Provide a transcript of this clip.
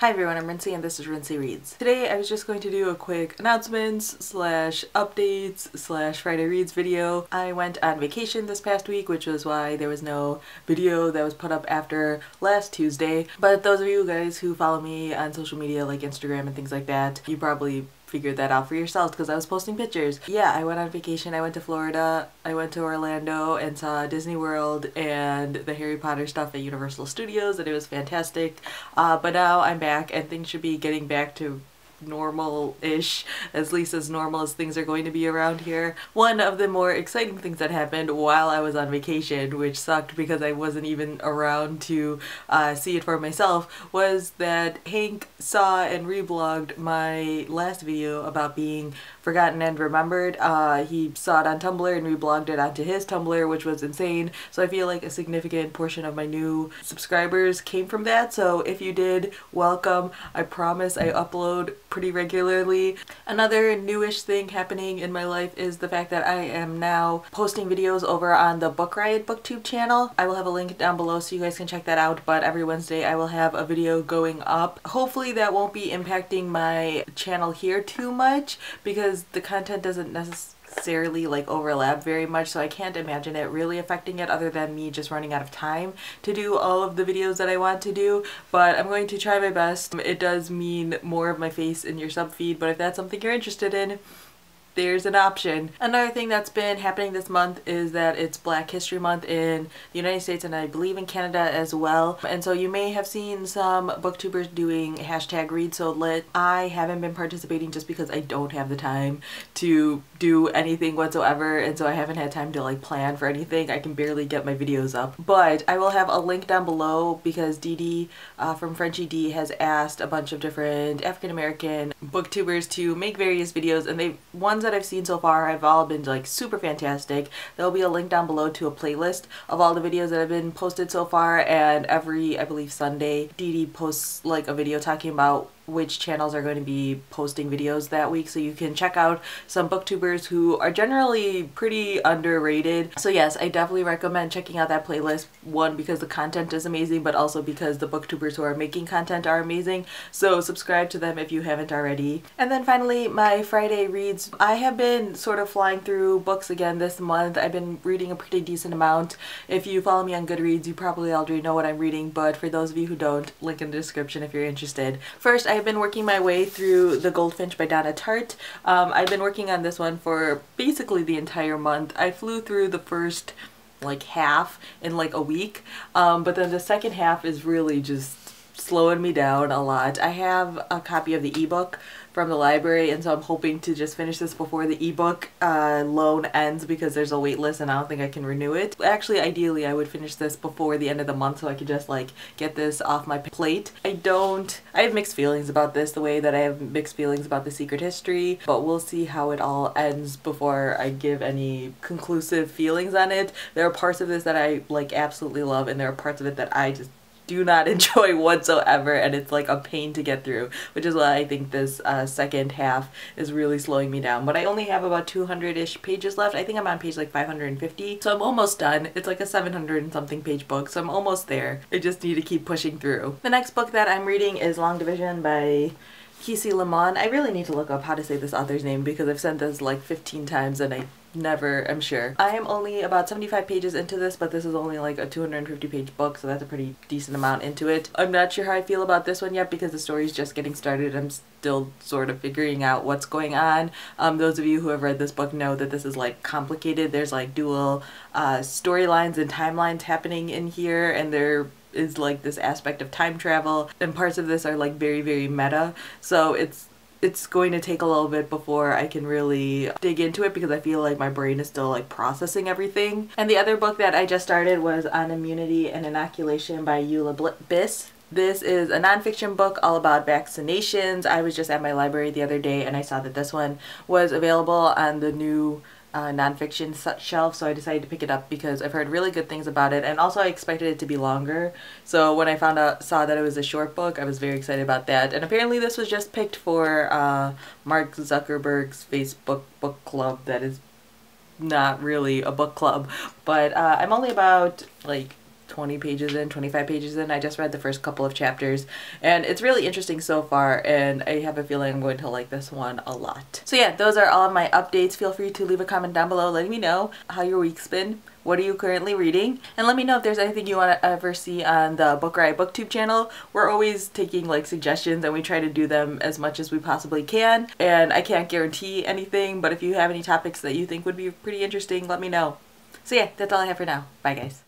Hi everyone, I'm Rincey and this is Rincey Reads. Today I was just going to do a quick announcements slash updates slash Friday Reads video. I went on vacation this past week, which was why there was no video that was put up after last Tuesday. But those of you guys who follow me on social media like Instagram and things like that, you probably figured that out for yourselves because I was posting pictures. Yeah, I went on vacation. I went to Florida, I went to Orlando and saw Disney World and the Harry Potter stuff at Universal Studios, and it was fantastic. But now I'm back and things should be getting back to normal-ish, at least as normal as things are going to be around here. One of the more exciting things that happened while I was on vacation, which sucked because I wasn't even around to see it for myself, was that Hank saw and reblogged my last video about being forgotten and remembered. He saw it on Tumblr and reblogged it onto his Tumblr, which was insane. So I feel like a significant portion of my new subscribers came from that. So if you did, welcome. I promise I upload pretty regularly. Another newish thing happening in my life is the fact that I am now posting videos over on the Book Riot BookTube channel. I will have a link down below so you guys can check that out, but every Wednesday I will have a video going up. Hopefully that won't be impacting my channel here too much because the content doesn't necessarily like overlap very much, so I can't imagine it really affecting it other than me just running out of time to do all of the videos that I want to do. But I'm going to try my best. It does mean more of my face in your sub feed, but if that's something you're interested in, there's an option. Another thing that's been happening this month is that it's Black History Month in the United States and I believe in Canada as well. And so you may have seen some booktubers doing hashtag read so lit. I haven't been participating just because I don't have the time to do anything whatsoever, and so I haven't had time to like plan for anything. I can barely get my videos up. But I will have a link down below because Dee from Frenchie D has asked a bunch of different African-American booktubers to make various videos, and ones that I've seen so far have all been like super fantastic. There'll be a link down below to a playlist of all the videos that have been posted so far, and every, I believe, Sunday Dee posts like a video talking about which channels are going to be posting videos that week, so you can check out some booktubers who are generally pretty underrated. So yes, I definitely recommend checking out that playlist, one because the content is amazing, but also because the booktubers who are making content are amazing, so subscribe to them if you haven't already. And then finally, my Friday reads. I have been sort of flying through books again this month. I've been reading a pretty decent amount. If you follow me on Goodreads, you probably already know what I'm reading, but for those of you who don't, link in the description if you're interested. First, I've been working my way through The Goldfinch by Donna Tartt. I've been working on this one for basically the entire month. I flew through the first like half in like a week, but then the second half is really just slowing me down a lot. I have a copy of the ebook from the library, and so I'm hoping to just finish this before the ebook loan ends because there's a wait list and I don't think I can renew it. Actually, ideally I would finish this before the end of the month so I could just like get this off my plate. I have mixed feelings about this the way that I have mixed feelings about The Secret History, but we'll see how it all ends before I give any conclusive feelings on it. There are parts of this that I like absolutely love, and there are parts of it that I just do not enjoy whatsoever, and it's like a pain to get through, which is why I think this second half is really slowing me down. But I only have about 200-ish pages left. I think I'm on page like 550, so I'm almost done. It's like a 700 and something page book, so I'm almost there. I just need to keep pushing through. The next book that I'm reading is Long Division by Kisi Lemon. I really need to look up how to say this author's name because I've said this like 15 times and I never am sure. I am only about 75 pages into this, but this is only like a 250 page book, so that's a pretty decent amount into it. I'm not sure how I feel about this one yet because the story's just getting started. I'm still sort of figuring out what's going on. Those of you who have read this book know that this is like complicated. There's like dual storylines and timelines happening in here, and there is like this aspect of time travel, and parts of this are like very, very meta. So it's going to take a little bit before I can really dig into it because I feel like my brain is still like processing everything. And the other book that I just started was On Immunity and Inoculation by Eula Biss. This is a nonfiction book all about vaccinations. I was just at my library the other day and I saw that this one was available on the new nonfiction shelf, so I decided to pick it up because I've heard really good things about it, and also I expected it to be longer. So when I saw that it was a short book, I was very excited about that. And apparently this was just picked for Mark Zuckerberg's Facebook book club that is not really a book club. But I'm only about like 20 pages in, 25 pages in. I just read the first couple of chapters and it's really interesting so far, and I have a feeling I'm going to like this one a lot. So yeah, those are all of my updates. Feel free to leave a comment down below letting me know how your week's been. What are you currently reading? And let me know if there's anything you want to ever see on the Book Riot BookTube channel. We're always taking like suggestions and we try to do them as much as we possibly can. And I can't guarantee anything, but if you have any topics that you think would be pretty interesting, let me know. So yeah, that's all I have for now. Bye guys.